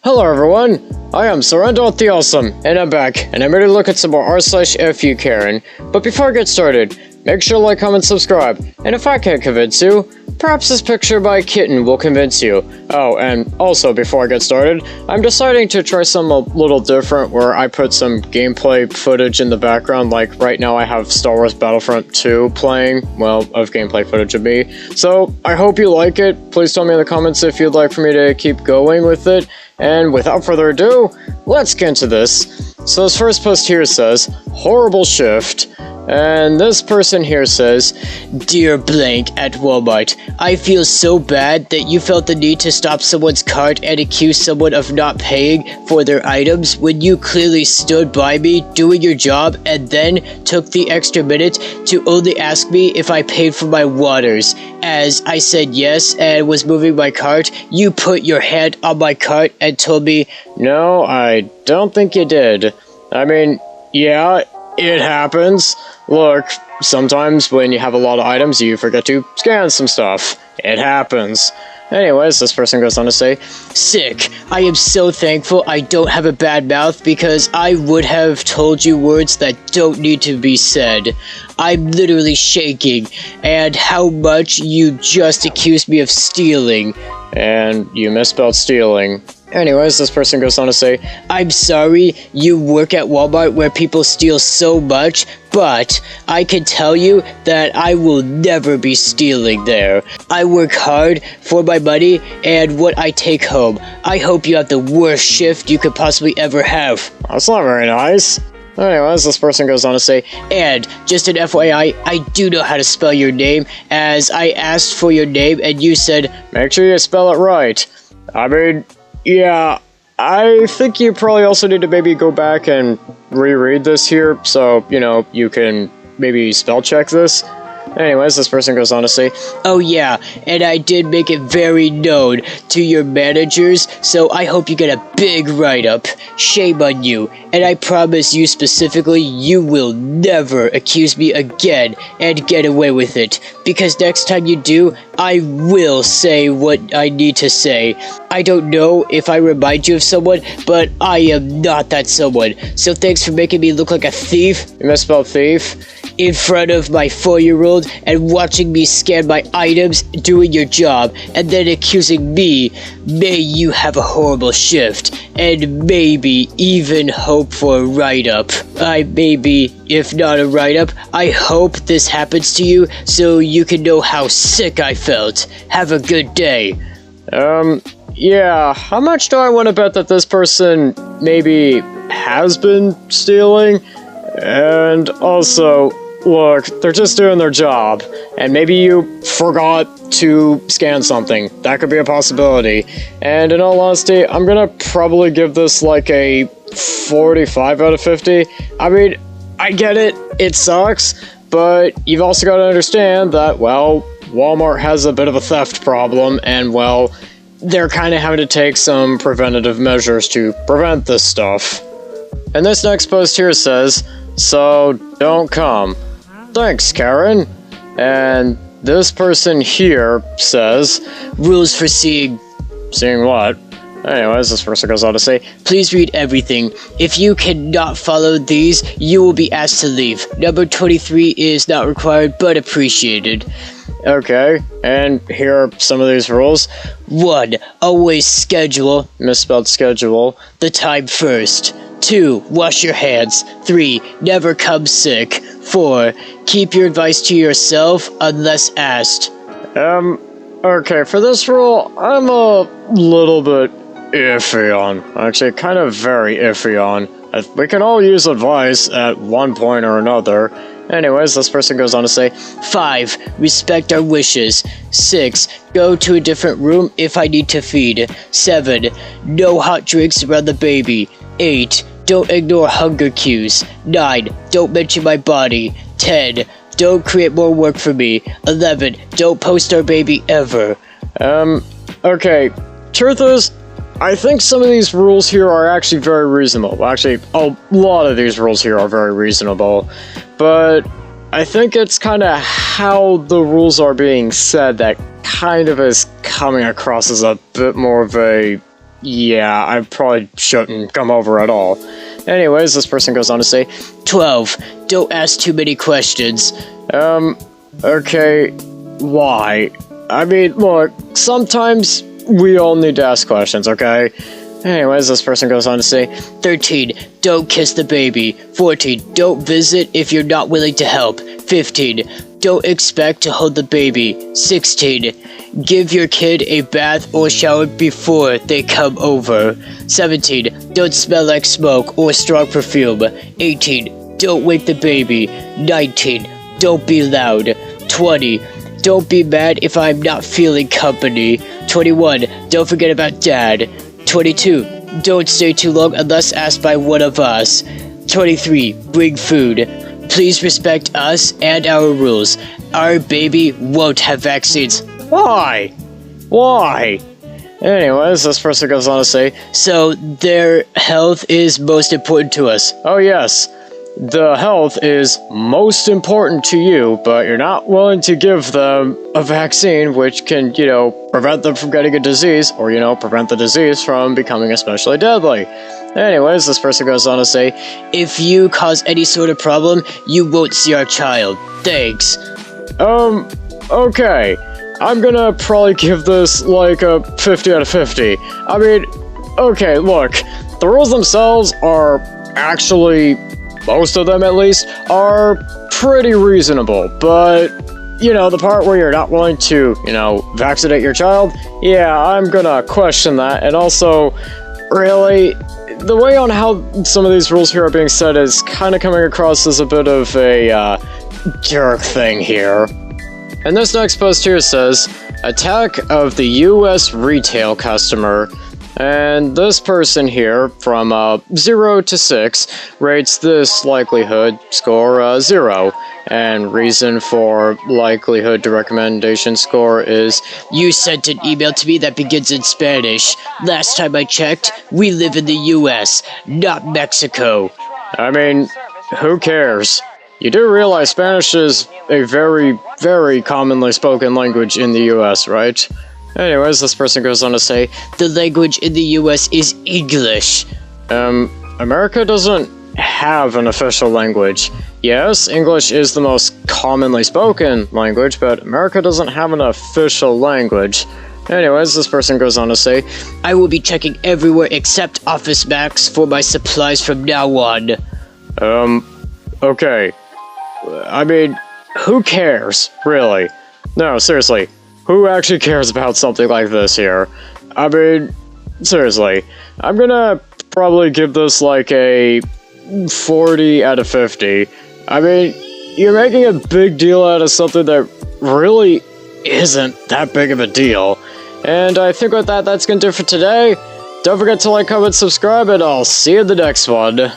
Hello everyone, I am Sorrento the Awesome, and I'm back, and I'm ready to look at some more r/ckYouKaren. But before I get started, make sure to like, comment, subscribe, and if I can't convince you, perhaps this picture by a kitten will convince you. Oh, and also before I get started, I'm deciding to try something a little different where I put some gameplay footage in the background. Like right now I have Star Wars Battlefront 2 playing, well, of gameplay footage of me. So I hope you like it. Please tell me in the comments if you'd like for me to keep going with it. And without further ado, let's get into this. So this first post here says, horrible shift. And this person here says, Dear blank at Walmart, I feel so bad that you felt the need to stop someone's cart and accuse someone of not paying for their items when you clearly stood by me doing your job and then took the extra minute to only ask me if I paid for my waters. As I said yes and was moving my cart, you put your hand on my cart and told me, No, I don't think you did. I mean, yeah, it happens. Look, sometimes when you have a lot of items, you forget to scan some stuff. It happens. Anyways, this person goes on to say, Sick. I am so thankful I don't have a bad mouth because I would have told you words that don't need to be said. I'm literally shaking. And how much you just accused me of stealing. And you misspelled stealing. Anyways, this person goes on to say, I'm sorry you work at Walmart where people steal so much, but I can tell you that I will never be stealing there. I work hard for my money and what I take home. I hope you have the worst shift you could possibly ever have. That's not very nice. Anyways, this person goes on to say, and just an FYI, I do know how to spell your name, as I asked for your name and you said, make sure you spell it right. I mean, yeah, I think you probably also need to maybe go back and reread this here, so, you know, you can maybe spell check this. Anyways, this person goes on to say, Oh yeah, and I did make it very known to your managers, so I hope you get a big write-up. Shame on you, and I promise you specifically you will never accuse me again and get away with it, because next time you do, I will say what I need to say. I don't know if I remind you of someone, but I am not that someone, so thanks for making me look like a thief. You misspelled thief. In front of my 4-year-old and watching me scan my items, doing your job, and then accusing me. May you have a horrible shift, and maybe even hope for a write-up. Maybe, if not a write-up, I hope this happens to you so you can know how sick I felt. Have a good day. Yeah, how much do I want to bet that this person maybe has been stealing? And also, look, they're just doing their job, and maybe you forgot to scan something. That could be a possibility. And in all honesty, I'm gonna probably give this like a 45 out of 50. I mean, I get it, it sucks, but you've also got to understand that, well, Walmart has a bit of a theft problem, and, well, they're kind of having to take some preventative measures to prevent this stuff. And this next post here says, So don't come. Thanks, Karen. And this person here says, Rules for seeing... Seeing what? Anyways, this person goes on to say, Please read everything. If you cannot follow these, you will be asked to leave. Number 23 is not required, but appreciated. Okay, and here are some of these rules. 1. Always schedule, misspelled schedule, the time first. 2. Wash your hands. 3. Never come sick. 4. Keep your advice to yourself unless asked. Okay, for this rule, I'm a little bit iffy on. Actually, kind of very iffy on. We can all use advice at one point or another. Anyways, this person goes on to say, 5. Respect our wishes. 6. Go to a different room if I need to feed. 7. No hot drinks around the baby. 8. Don't ignore hunger cues. 9. Don't mention my body. 10. Don't create more work for me. 11. Don't post our baby ever. Okay. Truth is, I think some of these rules here are actually very reasonable. Actually, a lot of these rules here are very reasonable. But I think it's kind of how the rules are being said that kind of is coming across as a bit more of a yeah, I probably shouldn't come over at all. Anyways, this person goes on to say, 12. Don't ask too many questions. Okay, why? I mean, look, sometimes we all need to ask questions, okay? Anyways, this person goes on to say, 13. Don't kiss the baby. 14. Don't visit if you're not willing to help. 15. Don't expect to hold the baby. 16. Give your kid a bath or shower before they come over. 17. Don't smell like smoke or strong perfume. 18. Don't wake the baby. 19. Don't be loud. 20. Don't be mad if I'm not feeling company. 21. Don't forget about dad. 22. Don't stay too long unless asked by one of us. 23. Bring food. Please respect us and our rules. Our baby won't have vaccines. Why? Why? Anyways, this person goes on to say, so their health is most important to us. Oh yes, the health is most important to you, but you're not willing to give them a vaccine which can, prevent them from getting a disease, or, prevent the disease from becoming especially deadly. Anyways, this person goes on to say, if you cause any sort of problem, you won't see our child. Thanks. Okay. I'm gonna probably give this like a 50 out of 50. I mean, okay, look, the rules themselves are actually, most of them at least, are pretty reasonable, but, the part where you're not willing to, vaccinate your child, yeah, I'm gonna question that, and also, really, the way on how some of these rules here are being set is kind of coming across as a bit of a, jerk thing here. And this next post here says, attack of the US retail customer. And this person here, from 0 to 6, rates this likelihood score 0. And reason for likelihood to recommendation score is, you sent an email to me that begins in Spanish. Last time I checked, we live in the US, not Mexico. I mean, who cares? You do realize Spanish is a very, very commonly spoken language in the US, right? Anyways, this person goes on to say, the language in the US is English. America doesn't have an official language. Yes, English is the most commonly spoken language, but America doesn't have an official language. Anyways, this person goes on to say, I will be checking everywhere except Office Max for my supplies from now on. Okay. I mean, who cares, really? No, seriously, who actually cares about something like this here? I mean, seriously, I'm gonna probably give this like a 40 out of 50. I mean, you're making a big deal out of something that really isn't that big of a deal. And I think with that, that's gonna do it for today. Don't forget to like, comment, subscribe, and I'll see you in the next one.